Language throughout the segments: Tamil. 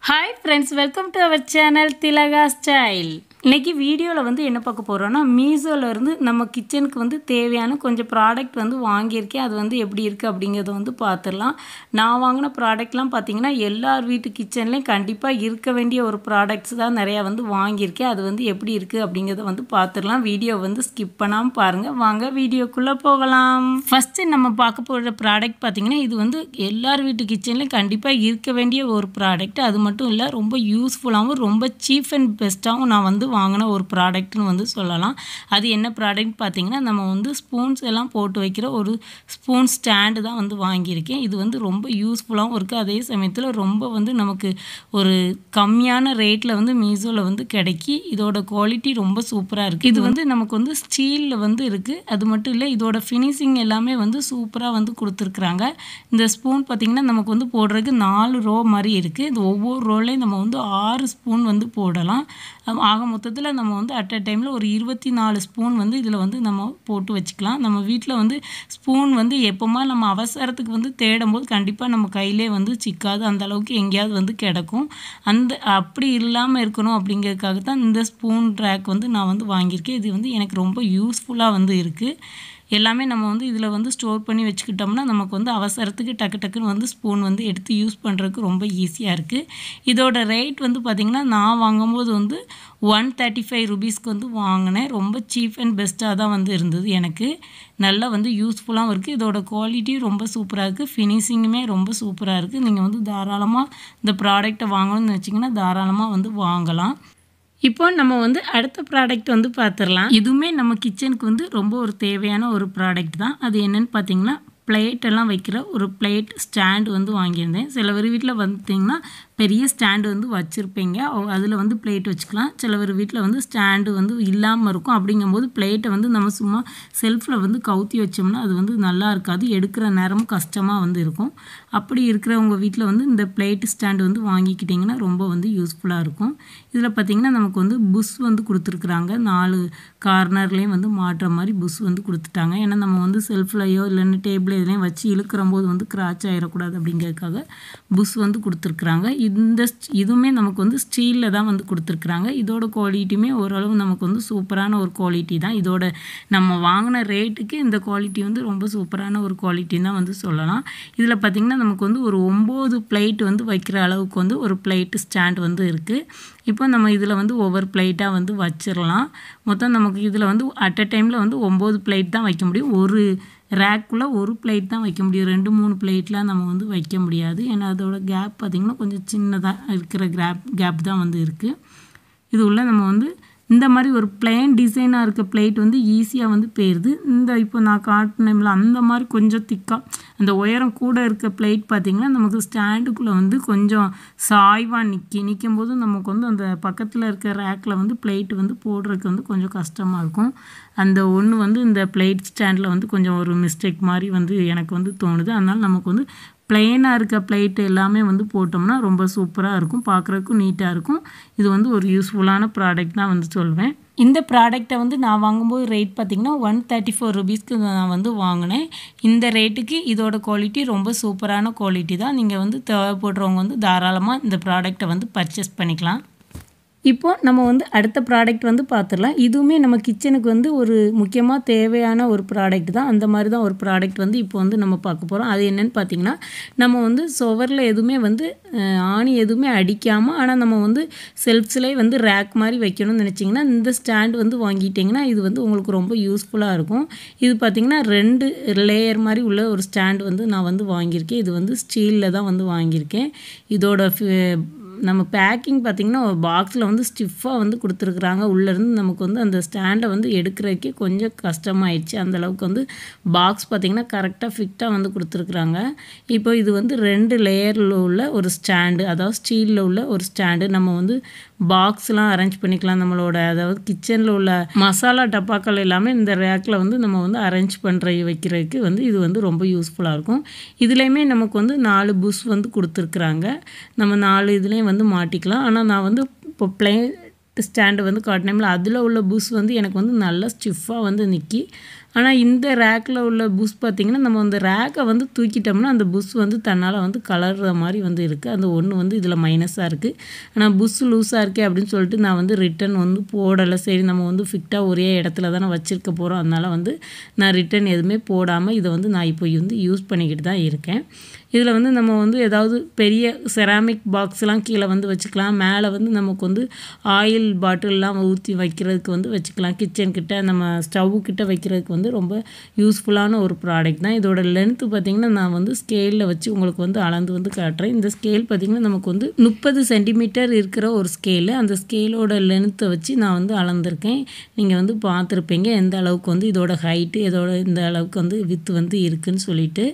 Hi friends, welcome to our channel Tilaga Style. இன்னைக்கு வீடியோல என்ன பார்க்க போறோம்னா மீஷோல இருந்து நம்ம கிச்சனுக்கு தேவையான கொஞ்சம் ப்ராடக்ட் வாங்கியிருக்கேன். அது எப்படி இருக்கு அப்படிங்கறத பாத்துறலாம். நான் வாங்குன ப்ராடக்ட்லாம் பாத்தீங்கன்னா எல்லார் வீட்டு கிச்சன்லயும் கண்டிப்பா இருக்க வேண்டிய ஒரு ப்ராடக்ட்ஸ் தான் நிறைய வாங்கியிருக்கேன். அது எப்படி இருக்கு அப்படிங்கறத பாத்துறலாம். வீடியோ ஸ்கிப் பண்ணாம பாருங்க. வாங்க வீடியோக்குள்ள போகலாம். ஃபர்ஸ்ட் நம்ம பார்க்க போற ப்ராடக்ட் பாத்தீங்கன்னா இது எல்லார் வீட்டு கிச்சன்லயும் கண்டிப்பா இருக்க வேண்டிய ஒரு ப்ராடக்ட். அது மட்டும் இல்ல ரொம்ப யூஸ்ஃபுல்லாவும் ரொம்ப சீப் அண்ட் பெஸ்ட்டாவும் நான் வாங்கின ஒரு ப்ராடக்ட்னு சொல்லலாம். அது என்ன ப்ராடக்ட் பார்த்தீங்கன்னா நம்ம ஸ்பூன்ஸ் எல்லாம் போட்டு வைக்கிற ஒரு ஸ்பூன் ஸ்டாண்டு தான் வாங்கியிருக்கேன். இது ரொம்ப யூஸ்ஃபுல்லாகவும் இருக்குது. அதே சமயத்தில் ரொம்ப நமக்கு ஒரு கம்மியான ரேட்டில் மீஷோவில் கிடைக்கி. இதோட குவாலிட்டி ரொம்ப சூப்பராக இருக்குது. இது நமக்கு ஸ்டீலில் இருக்குது. அது மட்டும் இல்லை இதோட ஃபினிஷிங் எல்லாமே சூப்பராக கொடுத்துருக்குறாங்க. இந்த ஸ்பூன் பார்த்திங்கன்னா நமக்கு போடுறதுக்கு 4 ரோ மாதிரி இருக்குது. இது ஒவ்வொரு ரோலையும் நம்ம 6 ஸ்பூன் போடலாம். ஆக மொத்தத்தில் நம்ம அட் அ டைமில் ஒரு 24 ஸ்பூன் இதில் நம்ம போட்டு வச்சுக்கலாம். நம்ம வீட்டில் ஸ்பூன் எப்போமா நம்ம அவசரத்துக்கு தேடும்போது கண்டிப்பாக நம்ம கையிலே சிக்காது. அந்த அளவுக்கு எங்கேயாவது கிடக்கும். அப்படி இல்லாமல் இருக்கணும் அப்படிங்கிறதுக்காக தான் இந்த ஸ்பூன் ரேக் நான் வாங்கியிருக்கேன். இது எனக்கு ரொம்ப யூஸ்ஃபுல்லாக இருக்குது. எல்லாமே நம்ம இதில் ஸ்டோர் பண்ணி வச்சுக்கிட்டோம்னா நமக்கு அவசரத்துக்கு டக்கு டக்குன்னு ஸ்பூன் எடுத்து யூஸ் பண்ணுறதுக்கு ரொம்ப ஈஸியாக இருக்குது. இதோட ரேட் பார்த்திங்கன்னா நான் வாங்கும்போது 135 ரூபீஸ்க்கு வாங்கினேன். ரொம்ப சீப் அண்ட் பெஸ்ட்டாக தான் இருந்தது. எனக்கு நல்லா யூஸ்ஃபுல்லாகவும் இருக்குது. இதோட குவாலிட்டியும் ரொம்ப சூப்பராக இருக்குது. ஃபினிஷிங்குமே ரொம்ப சூப்பராக இருக்குது. நீங்கள் தாராளமாக இந்த ப்ராடக்டை வாங்கணும்னு வச்சிங்கன்னா தாராளமாக வாங்கலாம். இப்போ நம்ம அடுத்த ப்ராடக்ட் பார்த்துடலாம். இதுவுமே நம்ம கிச்சனுக்கு ரொம்ப ஒரு தேவையான ஒரு ப்ராடக்ட் தான். அது என்னன்னு பார்த்தீங்கன்னா பிளேட் எல்லாம் வைக்கிற ஒரு பிளேட் ஸ்டாண்டு வாங்கியிருந்தேன். சிலவர் வீட்டில் பார்த்திங்கன்னா பெரிய ஸ்டாண்டு வச்சுருப்பீங்க. அதில் பிளேட் வச்சுக்கலாம். சிலவர் வீட்டில் ஸ்டாண்டு இல்லாமல் இருக்கும். அப்படிங்கும்போது பிளேட்டை நம்ம சும்மா செல்ஃபில் கவுத்தி வச்சோம்னா அது நல்லா இருக்காது. எடுக்கிற நேரமும் கஷ்டமாக இருக்கும். அப்படி இருக்கிறவங்க வீட்டில் இந்த பிளேட் ஸ்டாண்டு வாங்கிக்கிட்டிங்கன்னா ரொம்ப யூஸ்ஃபுல்லாக இருக்கும். இதில் பார்த்திங்கன்னா நமக்கு புஷ் கொடுத்துருக்குறாங்க. 4 கார்னர்லேயும் மாட்டுற மாதிரி புஷ் கொடுத்துட்டாங்க. ஏன்னா நம்ம செல்ஃப்லையோ இல்லைன்னா டேபிள் இதுலேயும் வச்சு இழுக்கிற போது கிராச் ஆகிடக்கூடாது அப்படிங்கிறதுக்காக புஷ் கொடுத்துருக்குறாங்க. இதுவுமே நமக்கு ஸ்டீலில் தான் கொடுத்துருக்குறாங்க. இதோட குவாலிட்டியுமே ஓரளவு நமக்கு சூப்பரான ஒரு குவாலிட்டி தான். இதோட நம்ம வாங்கின ரேட்டுக்கு இந்த குவாலிட்டி ரொம்ப சூப்பரான ஒரு குவாலிட்டின்னு தான் சொல்லலாம். இதில் பார்த்திங்கன்னா நமக்கு ஒரு 9 பிளேட் வைக்கிற அளவுக்கு ஒரு பிளேட் ஸ்டாண்ட் இருக்குது. இப்போ நம்ம இதில் ஒவ்வொரு பிளேட்டாக வச்சிடலாம். மொத்தம் நமக்கு இதில் அட் அ டைமில் 9 பிளேட் தான் வைக்க முடியும். ஒரு ரேக்குள்ளே ஒரு பிளேட் தான் வைக்க முடியும். 2-3 பிளேட்லாம் நம்ம வைக்க முடியாது. ஏன்னா அதோட கேப் பார்த்திங்கன்னா கொஞ்சம் சின்னதாக இருக்கிற கேப் தான் இருக்குது. இது உள்ள நம்ம இந்த மாதிரி ஒரு பிளெயின் டிசைனாக இருக்க பிளேட் ஈஸியாக போயிடுது. இப்போ நான் காட்டினேன்ல அந்த மாதிரி கொஞ்சம் திக்காக அந்த உயரம் கூட இருக்க பிளேட் பார்த்திங்கன்னா நமக்கு ஸ்டாண்டுக்குள்ளே கொஞ்சம் சாய்வாக நிற்கும்போது நமக்கு அந்த பக்கத்தில் இருக்க ரேக்கில் பிளேட்டு போடுறதுக்கு கொஞ்சம் கஷ்டமாக இருக்கும். அந்த ஒன்று இந்த பிளேட் ஸ்டாண்டில் கொஞ்சம் ஒரு மிஸ்டேக் மாதிரி எனக்கு தோணுது. அதனால் நமக்கு பிளெயினாக இருக்க பிளேட் எல்லாமே போட்டோம்னா ரொம்ப சூப்பராக இருக்கும். பார்க்குறதுக்கும் நீட்டாக இருக்கும். இது ஒரு யூஸ்ஃபுல்லான ப்ராடக்ட் தான் சொல்வேன். இந்த ப்ராடக்டை நான் வாங்கும்போது ரேட் பார்த்திங்கன்னா 134 ரூபீஸ்க்கு நான் வாங்கினேன். இந்த ரேட்டுக்கு இதோட குவாலிட்டி ரொம்ப சூப்பரான குவாலிட்டி தான். நீங்கள் தேவைப்படுறவங்க தாராளமாக இந்த ப்ராடக்டை பர்ச்சேஸ் பண்ணிக்கலாம். இப்போ நம்ம அடுத்த ப்ராடக்ட் பார்த்துடலாம். இதுவுமே நம்ம கிச்சனுக்கு ஒரு முக்கியமாக தேவையான ஒரு ப்ராடக்ட் தான். அந்த மாதிரி தான் ஒரு ப்ராடக்ட் இப்போ நம்ம பார்க்க போகிறோம். அது என்னென்னு பார்த்தீங்கன்னா நம்ம சுவரில் எதுவுமே ஆணி எதுவுமே அடிக்காமல் ஆனால் நம்ம செல்ஃப்ஸ்லேயே ரேக் மாதிரி வைக்கணும்னு நினச்சிங்கன்னா இந்த ஸ்டாண்டு வாங்கிட்டிங்கன்னா இது உங்களுக்கு ரொம்ப யூஸ்ஃபுல்லாக இருக்கும். இது பார்த்திங்கன்னா 2 லேயர் மாதிரி உள்ள ஒரு ஸ்டாண்டு நான் வாங்கியிருக்கேன். இது ஸ்டீலில் தான் வாங்கியிருக்கேன். இதோட நம்ம பேக்கிங் பார்த்திங்கன்னா ஒரு பாக்ஸில் ஸ்டிஃபாக கொடுத்துருக்குறாங்க. உள்ளேருந்து நமக்கு அந்த ஸ்டாண்டை எடுக்கிறதுக்கே கொஞ்சம் கஷ்டமாயிடுச்சு. அந்தளவுக்கு பாக்ஸ் பார்த்திங்கன்னா கரெக்டாக ஃபிட்டாக கொடுத்துருக்குறாங்க. இப்போ இது 2 லேயரில் உள்ள ஒரு ஸ்டாண்டு, அதாவது ஸ்டீலில் உள்ள ஒரு ஸ்டாண்டு. நம்ம பாக்ஸ்லாம் அரேஞ்ச் பண்ணிக்கலாம். நம்மளோட அதாவது கிச்சனில் உள்ள மசாலா டப்பாக்கள் எல்லாமே இந்த ரேக்கில் நம்ம அரேஞ்ச் வைக்கிறதுக்கு இது ரொம்ப யூஸ்ஃபுல்லாக இருக்கும். இதுலேயுமே நமக்கு 4 புஷ் கொடுத்துருக்குறாங்க. நம்ம 4 இதுலேயும் மாட்டிக்கலாம். ஆனால் நான் இப்போ பிளேட் ஸ்டாண்டு காட்டினோம்ல அதில் உள்ள புஷ் எனக்கு நல்லா ஸ்டிஃபாக நிற்கி. ஆனால் இந்த ரேக்கில் உள்ள புஷ் பார்த்திங்கன்னா நம்ம அந்த ரேக்கை வந்து தூக்கிட்டோம்னா அந்த புஷ் வந்து தன்னால் வந்து கலர்ற மாதிரி வந்து இருக்குது. அந்த ஒன்று வந்து இதில் மைனஸாக இருக்குது. ஆனால் புஷ் லூஸாக இருக்கே அப்படின்னு சொல்லிட்டு நான் வந்து ரிட்டன் வந்து போடலை. சரி நம்ம வந்து ஃபிட்டாக ஒரே இடத்துல தானே வச்சுருக்க போகிறோம், அதனால் வந்து நான் ரிட்டன் எதுவுமே போடாமல் இதை வந்து நான் இப்போ வந்து யூஸ் பண்ணிக்கிட்டு தான் இருக்கேன். இதில் வந்து நம்ம வந்து ஏதாவது பெரிய செராமிக் பாக்ஸ்லாம் கீழே வந்து வச்சுக்கலாம். மேலே வந்து நமக்கு வந்து ஆயில் பாட்டில்லாம் ஊற்றி வைக்கிறதுக்கு வந்து வச்சுக்கலாம். கிச்சன்கிட்ட நம்ம ஸ்டவ் கிட்ட வைக்கிறதுக்கு வந்து ரொம்ப யூஸ்ஃபுல்லான ஒரு ப்ராடக்ட் தான். இதோட லென்த்து பார்த்திங்கன்னா நான் வந்து ஸ்கேலில் வச்சு உங்களுக்கு வந்து அளந்து வந்து காட்டுறேன். இந்த ஸ்கேல் பார்த்திங்கன்னா நமக்கு வந்து 30 சென்டிமீட்டர் இருக்கிற ஒரு ஸ்கேலு. அந்த ஸ்கேலோட லென்த்தை வச்சு நான் வந்து அளந்திருக்கேன். நீங்கள் வந்து பார்த்துருப்பீங்க எந்த அளவுக்கு வந்து இதோட ஹைட்டு இதோட இந்த அளவுக்கு வந்து வித்து வந்து இருக்குதுன்னு சொல்லிட்டு.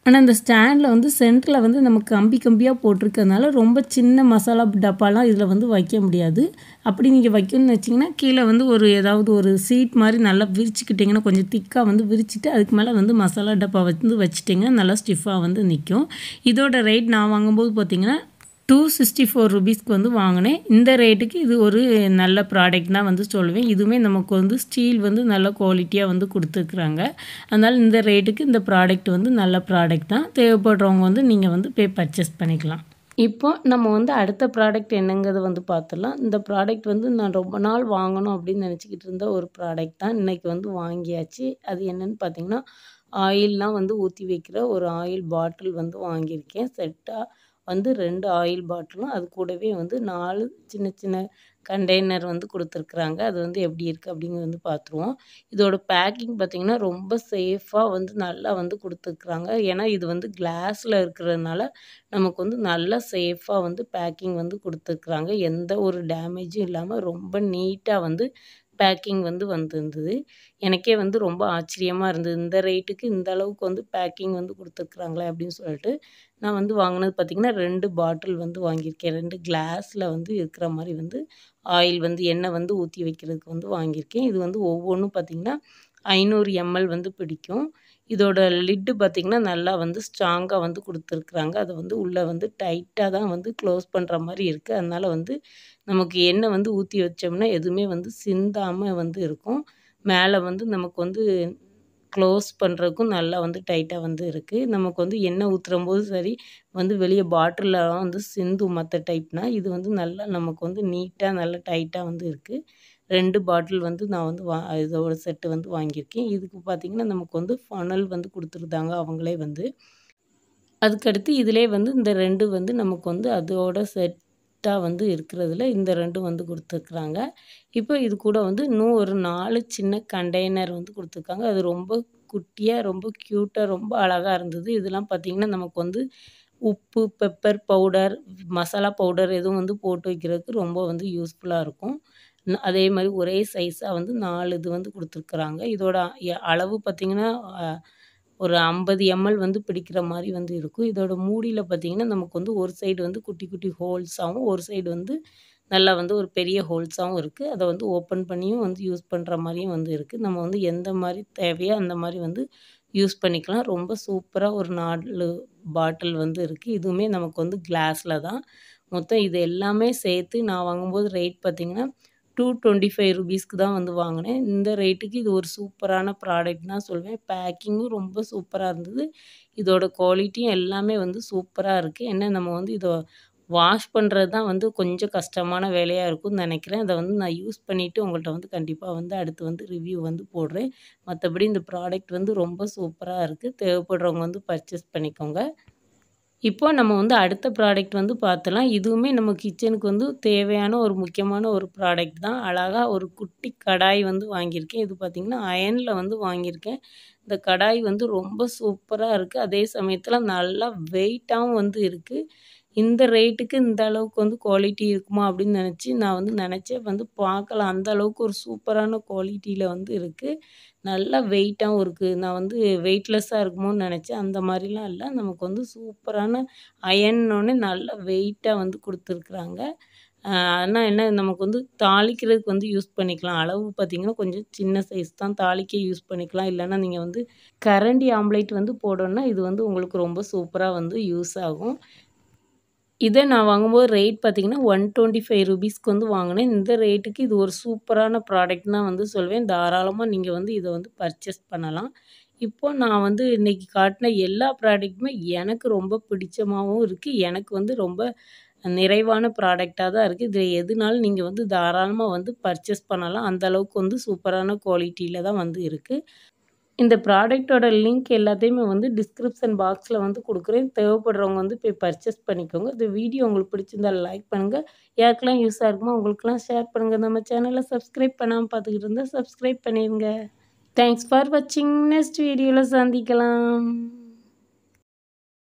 ஆனால் இந்த ஸ்டாண்டில் வந்து சென்டரில் வந்து நமக்கு கம்பி கம்பியாக போட்டிருக்கிறதுனால ரொம்ப சின்ன மசாலா டப்பாலாம் இதில் வந்து வைக்க முடியாது. அப்படி நீங்கள் வைக்கணும்னு வச்சிங்கன்னா கீழே வந்து ஒரு ஏதாவது ஒரு சீட் மாதிரி நல்லா விரிச்சுக்கிட்டிங்கன்னா கொஞ்சம் திக்காக வந்து விரிச்சிட்டு அதுக்கு மேலே வந்து மசாலா டப்பா வந்து வச்சுட்டிங்கன்னா நல்லா ஸ்டிஃபாக வந்து நிற்கும். இதோட ரேட் நான் வாங்கும்போது பார்த்திங்கன்னா 264 ருபீஸ்க்கு வந்து வாங்கினேன். இந்த ரேட்டுக்கு இது ஒரு நல்ல ப்ராடக்ட் தான் வந்து சொல்லுவேன். இதுவுமே நமக்கு வந்து ஸ்டீல் வந்து நல்ல குவாலிட்டியாக வந்து கொடுத்துருக்குறாங்க. அதனால் இந்த ரேட்டுக்கு இந்த ப்ராடக்ட் வந்து நல்ல ப்ராடக்ட் தான். தேவைப்படுறவங்க வந்து நீங்கள் வந்து போய் பர்ச்சேஸ் பண்ணிக்கலாம். இப்போ நம்ம வந்து அடுத்த ப்ராடக்ட் என்னங்கிறத வந்து பார்த்துடலாம். இந்த ப்ராடக்ட் வந்து நான் ரொம்ப நாள் வாங்கணும் அப்படின்னு நினச்சிக்கிட்டு இருந்த ஒரு ப்ராடக்ட் தான். இன்றைக்கி வந்து வாங்கியாச்சு. அது என்னென்னு பார்த்தீங்கன்னா ஆயில்லாம் வந்து ஊற்றி வைக்கிற ஒரு ஆயில் பாட்டில் வந்து வாங்கியிருக்கேன். செட்டாக வந்து 2 ஆயில் பாட்டிலும் அது கூடவே வந்து 4 சின்ன சின்ன கண்டெய்னர் வந்து கொடுத்துருக்குறாங்க. அது வந்து எப்படி இருக்குது அப்படிங்கிறது வந்து பார்த்துருவோம். இதோட பேக்கிங் பார்த்திங்கன்னா ரொம்ப சேஃபாக வந்து நல்லா வந்து கொடுத்துருக்குறாங்க. ஏன்னா இது வந்து கிளாஸில் இருக்கிறதுனால நமக்கு வந்து நல்லா சேஃபாக வந்து பேக்கிங் வந்து கொடுத்துருக்குறாங்க. எந்த ஒரு டேமேஜும் இல்லாமல் ரொம்ப நீட்டாக வந்து பேக்கிங் வந்து வந்திருந்தது. எனக்கே வந்து ரொம்ப ஆச்சரியமாக இருந்தது. இந்த ரேட்டுக்கு இந்த அளவுக்கு வந்து பேக்கிங் வந்து கொடுத்துருக்குறாங்களே அப்படின்னு சொல்லிட்டு. நான் வந்து வாங்கினது பார்த்திங்கன்னா 2 பாட்டில் வந்து வாங்கியிருக்கேன். 2 கிளாஸில் வந்து இருக்கிற மாதிரி வந்து ஆயில் வந்து எண்ணெய் வந்து ஊற்றி வைக்கிறதுக்கு வந்து வாங்கியிருக்கேன். இது வந்து ஒவ்வொன்றும் பார்த்திங்கன்னா 500 ml வந்து பிடிக்கும். இதோட லிட்டு பார்த்திங்கன்னா நல்லா வந்து ஸ்ட்ராங்காக வந்து கொடுத்துருக்குறாங்க. அதை வந்து உள்ளே வந்து டைட்டாக தான் வந்து க்ளோஸ் பண்ணுற மாதிரி இருக்குது. அதனால் வந்து நமக்கு எண்ணெய் வந்து ஊற்றி வச்சோம்னா எதுவுமே வந்து சிந்தாமல் வந்து இருக்கும். மேலே வந்து நமக்கு வந்து க்ளோஸ் பண்ணுறதுக்கும் நல்லா வந்து டைட்டாக வந்து இருக்குது. நமக்கு வந்து எண்ணெய் ஊற்றும்போது சரி வந்து வெளியே பாட்டிலெலாம் வந்து சிந்தும் மற்ற டைப்னால். இது வந்து நல்லா நமக்கு வந்து நீட்டாக நல்லா டைட்டாக வந்து இருக்குது. 2 பாட்டில் வந்து நான் வந்து இதோட செட்டு வந்து வாங்கியிருக்கேன். இதுக்கு பார்த்திங்கன்னா நமக்கு வந்து ஃபனல் வந்து கொடுத்துருந்தாங்க அவங்களே வந்து. அதுக்கடுத்து இதிலே வந்து இந்த 2 வந்து நமக்கு வந்து அதோட செட்டாக வந்து இருக்கிறதுல இந்த 2 வந்து கொடுத்துருக்குறாங்க. இப்போ இது கூட வந்து இன்னும் ஒரு 4 சின்ன கண்டெய்னர் வந்து கொடுத்துருக்காங்க. அது ரொம்ப குட்டியாக ரொம்ப க்யூட்டாக ரொம்ப அழகாக இருந்தது. இதெல்லாம் பார்த்திங்கன்னா நமக்கு வந்து உப்பு, பெப்பர் பவுடர், மசாலா பவுடர் எதுவும் வந்து போட்டு வைக்கிறதுக்கு ரொம்ப வந்து யூஸ்ஃபுல்லாக இருக்கும். அதே மாதிரி ஒரே சைஸாக வந்து 4 இது வந்து கொடுத்துருக்குறாங்க. இதோட அளவு பார்த்திங்கன்னா ஒரு 50 ml வந்து பிடிக்கிற மாதிரி வந்து இருக்கும். இதோட மூடியில் பார்த்திங்கன்னா நமக்கு வந்து ஒரு சைடு வந்து குட்டி குட்டி ஹோல்ஸாகவும் ஒரு சைடு வந்து நல்லா வந்து ஒரு பெரிய ஹோல்ஸாகவும் இருக்குது. அதை வந்து ஓப்பன் பண்ணியும் வந்து யூஸ் பண்ணுற மாதிரியும் வந்து இருக்குது. நம்ம வந்து எந்த மாதிரி தேவையோ அந்த மாதிரி வந்து யூஸ் பண்ணிக்கலாம். ரொம்ப சூப்பராக ஒரு 4 பாட்டில் வந்து இருக்குது. இதுவுமே நமக்கு வந்து கிளாஸில் தான். மொத்தம் இது எல்லாமே சேர்த்து நான் வாங்கும்போது ரேட் பார்த்திங்கன்னா 225 ருபீஸ்க்கு தான் வந்து வாங்கினேன். இந்த ரேட்டுக்கு இது ஒரு சூப்பரான ப்ராடக்ட் தான் சொல்வேன். பேக்கிங்கும் ரொம்ப சூப்பராக இருந்தது. இதோட குவாலிட்டியும் எல்லாமே வந்து சூப்பராக இருக்குது. ஏன்னா நம்ம வந்து இதை வாஷ் பண்ணுறது தான் வந்து கொஞ்சம் கஷ்டமான வேலையாக இருக்கும்னு நினைக்கிறேன். அதை வந்து நான் யூஸ் பண்ணிவிட்டு உங்கள்கிட்ட வந்து கண்டிப்பாக வந்து அடுத்து வந்து ரிவ்யூ வந்து போடுறேன். மற்றபடி இந்த ப்ராடக்ட் வந்து ரொம்ப சூப்பராக இருக்குது. தேவைப்படுறவங்க வந்து பர்ச்சேஸ் பண்ணிக்கோங்க. இப்போ நம்ம வந்து அடுத்த ப்ராடக்ட் வந்து பார்த்தலாம். இதுவுமே நம்ம கிச்சனுக்கு வந்து தேவையான ஒரு முக்கியமான ஒரு ப்ராடக்ட் தான். அழகாக ஒரு குட்டி கடாய் வந்து வாங்கியிருக்கேன். இது பார்த்திங்கன்னா அயனில் வந்து வாங்கியிருக்கேன். இந்த கடாய் வந்து ரொம்ப சூப்பராக இருக்குது. அதே சமயத்தில் நல்லா வெயிட்டாகவும் வந்து இருக்குது. இந்த ரேட்டுக்கு இந்த அளவுக்கு வந்து குவாலிட்டி இருக்குமா அப்படின்னு நினச்சி நான் வந்து நினச்சேன் வந்து பார்க்கலாம். அந்த அளவுக்கு ஒரு சூப்பரான குவாலிட்டியில் வந்து இருக்குது. நல்லா வெயிட்டாகவும் இருக்குது. நான் வந்து வெயிட்லெஸ்ஸாக இருக்குமோன்னு நினச்சேன். அந்த மாதிரிலாம் இல்லை. நமக்கு வந்து சூப்பரான அயன்னோடனே நல்லா வெயிட்டாக வந்து கொடுத்துருக்குறாங்க. ஆனால் என்ன நமக்கு வந்து தாளிக்கிறதுக்கு வந்து யூஸ் பண்ணிக்கலாம். அளவு பார்த்திங்கன்னா கொஞ்சம் சின்ன சைஸ் தான். தாளிக்க யூஸ் பண்ணிக்கலாம். இல்லைன்னா நீங்கள் வந்து கரண்டி ஆம்லேட் வந்து போடணுன்னா இது வந்து உங்களுக்கு ரொம்ப சூப்பராக வந்து யூஸ் ஆகும். இதை நான் வாங்கும்போது ரேட் பார்த்தீங்கன்னா ₹125க்கு வந்து வாங்கினேன். இந்த ரேட்டுக்கு இது ஒரு சூப்பரான ப்ராடக்ட் தான் வந்து சொல்வேன். தாராளமாக நீங்கள் வந்து இதை வந்து பர்ச்சேஸ் பண்ணலாம். இப்போ நான் வந்து இன்றைக்கி காட்டின எல்லா ப்ராடக்ட்டுமே எனக்கு ரொம்ப பிடிச்சமாகவும் இருக்குது. எனக்கு வந்து ரொம்ப நிறைவான ப்ராடக்டாக தான் இருக்குது. இதில் எதுனாலும் நீங்கள் வந்து தாராளமாக வந்து பர்ச்சேஸ் பண்ணலாம். அந்த அளவுக்கு வந்து சூப்பரான குவாலிட்டியில் தான் வந்து இருக்குது. இந்த ப்ராடக்ட்டோட லிங்க் எல்லாத்தையுமே வந்து டிஸ்கிரிப்ஷன் பாக்ஸில் வந்து கொடுக்குறேன். தேவைப்படுறவங்க வந்து போய் பர்ச்சேஸ் பண்ணிக்கோங்க. இந்த வீடியோ உங்களுக்கு பிடிச்சிருந்தா லைக் பண்ணுங்கள். யாருக்கெல்லாம் யூஸாக இருக்குமோ அவங்களுக்கெல்லாம் ஷேர் பண்ணுங்கள். நம்ம சேனலை சப்ஸ்கிரைப் பண்ணாமல் பார்த்துக்கிட்டு இருந்தால் சப்ஸ்கிரைப் பண்ணிடுங்க. தேங்க்ஸ் ஃபார் வாட்சிங். நெக்ஸ்ட் வீடியோவில் சந்திக்கலாம்.